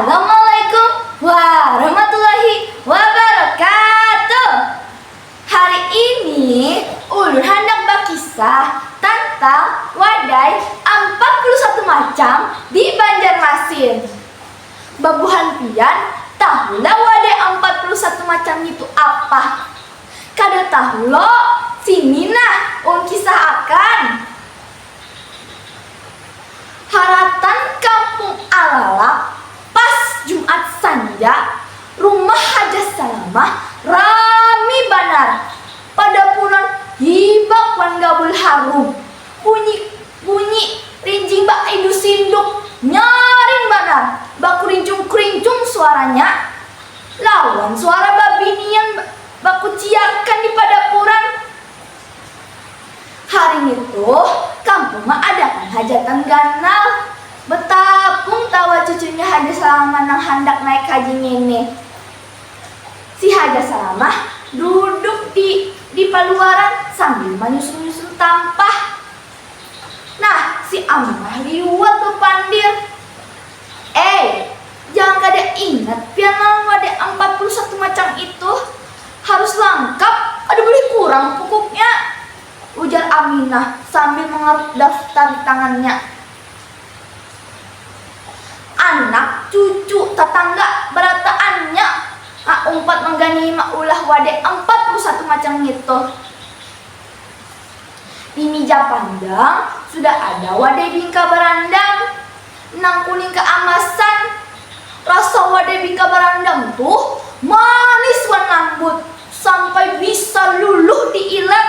Assalamualaikum warahmatullahi wabarakatuh. Hari ini ulun hendak berkisah tentang wadai 41 macam di Banjarmasin. Babuhan pian, tahulah wadai 41 macam itu apa? Kada tahu lo, sini nah ulun kisah akan. Haratan Kampung Alalak pas Jumat Sanja, rumah Hajah Salamah rami banar. Pada bulan hibak wan gabul harum, bunyi rinjing bak idu sinduk nyaring banar. Baku rincung-krincung suaranya, lawan suara babinian baku ciakan di padapuran. Hari itu kampung mengadakan hajatan ganal. Betapung tawa cucunya Hajah Salamah nang hendak naik haji ngene. Si Hajah Salamah duduk di paluaran sambil menyusun-nyusun tampah. Nah, si Aminah liwat bepandir. Jangan kada ingat pian wadai 41 macam itu harus lengkap, ada boleh kurang pokoknya, ujar Aminah sambil mengarut daftar di tangannya. Anak cucu tetangga berataannya umpat menggani ulah wadai 41 macam itu. Di meja pandang sudah ada wadai bingka berandang, nang kuning keamasan. Rasa wadai bingka berandang tuh manis wan lambut sampai bisa luluh diilat.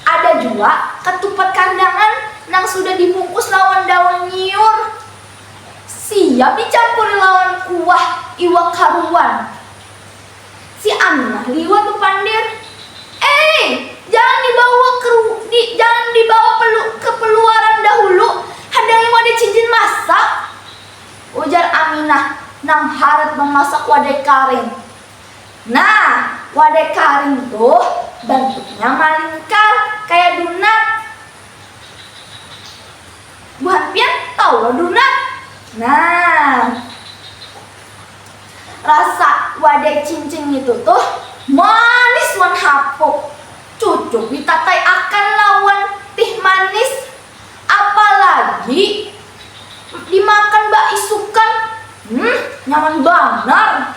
Ada juga ketupat kandangan nang sudah dibungkus lawan daun nyiur, siap dicampur lawan kuah iwak haruan. Si Aminah liwat bepandir. Jangan dibawa ke peluaran dahulu, hadangi wadai cincin masak, ujar Aminah nang harat memasak wadai karing. Nah, wadai karing tuh bentuknya malingkar kayak donat. Buhan pian tahu lo donat? Nah, rasa wadai cincin itu tuh manis wan hapuk. Cucuk ditatai akan lawan teh manis, apalagi dimakan bak isukan. Nyaman banar.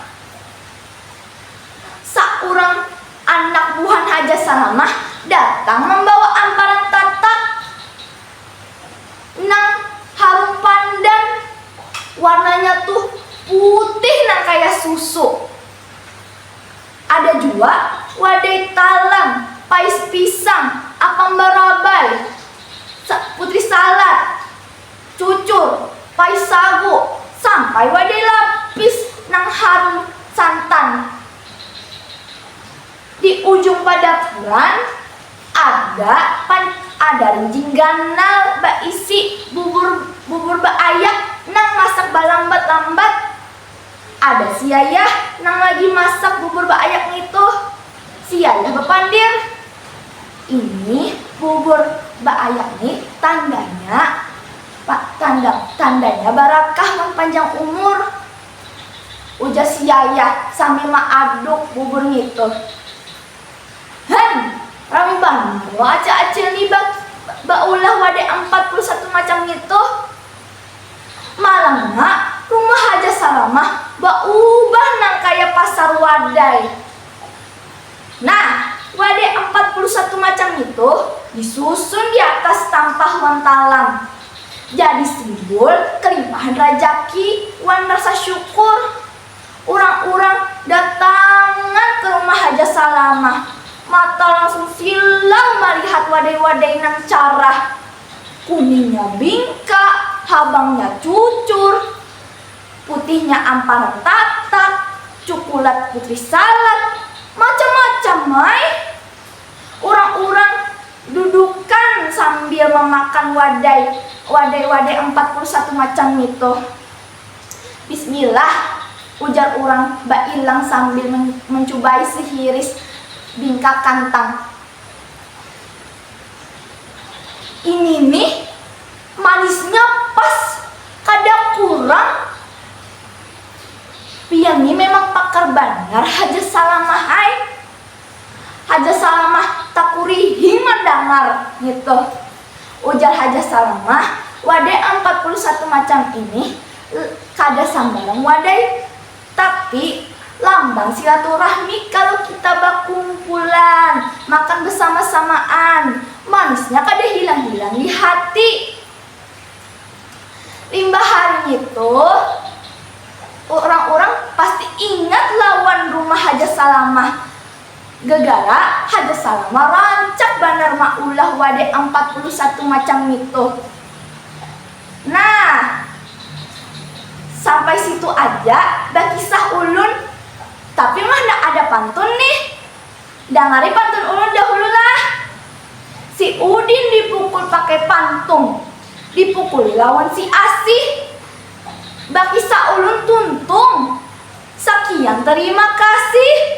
Saurang anak buhan Hajah Salamah datang membawa amparan tatak nang harum pandan, warnanya tuh putih nang kayak susu. Ada juga wadai talang, pais pisang, apam barabai, putri salad, cucur, pais sagu, sampai wadai lapis nang harum santan. Di ujung padapuran ada rinjing ganal bak isi bubur bak ayak nang masak balambat-lambat. Ada si Yayah nang lagi masak bubur bak ayak itu. Si Yayah bepandir, ini bubur bak ayak nih tandanya barakah dan panjang umur, ujar si Yayah sambil mengaduk bubur itu. Rame banget lo acil nih bak ulah wadai 41 macam itu. Malangnya rumah Hajah Salamah bak ubah nang kayak pasar wadai. Nah, wadai 41 macam itu disusun di atas tampah wan talam, jadi simbol kelimpahan rajaki wan rasa syukur. Orang-orang datangan ke rumah Hajah Salamah, mata langsung silau melihat wadai-wadai nang carah. Kuningnya bingka, habangnya cucur, putihnya amparan tatak, coklat putri salad, macam-macam mai. Orang-orang dudukan sambil memakan wadai 41 macam itu. Bismillah, ujar orang bak ilang sambil mencobai sehiris bingka kantang. Ini nih manisnya pas, kada kurang, benar Haja Salamah hai. Haja Salamah takurihi mendengar gitu. Ujar Haja Salamah, wadai 41 macam ini kada sambarang wadai, tapi lambang silaturahmi kalau kita berkumpulan, makan bersama-samaan, manisnya kada hilang-hilang di hati. Limbah hari itu, orang-orang pasti ingat lawan rumah Haja Salamah. Gegara Haja Salamah rancak banar maulah wadai 41 macam itu. Nah, sampai situ aja bakisah ulun. Tapi mah ndak ada pantun nih. Dengari pantun ulun dahulu lah. Si Udin dipukul pakai pantung, dipukuli lawan si Asih. Bakisah ulun tuntung. Sekian terima kasih.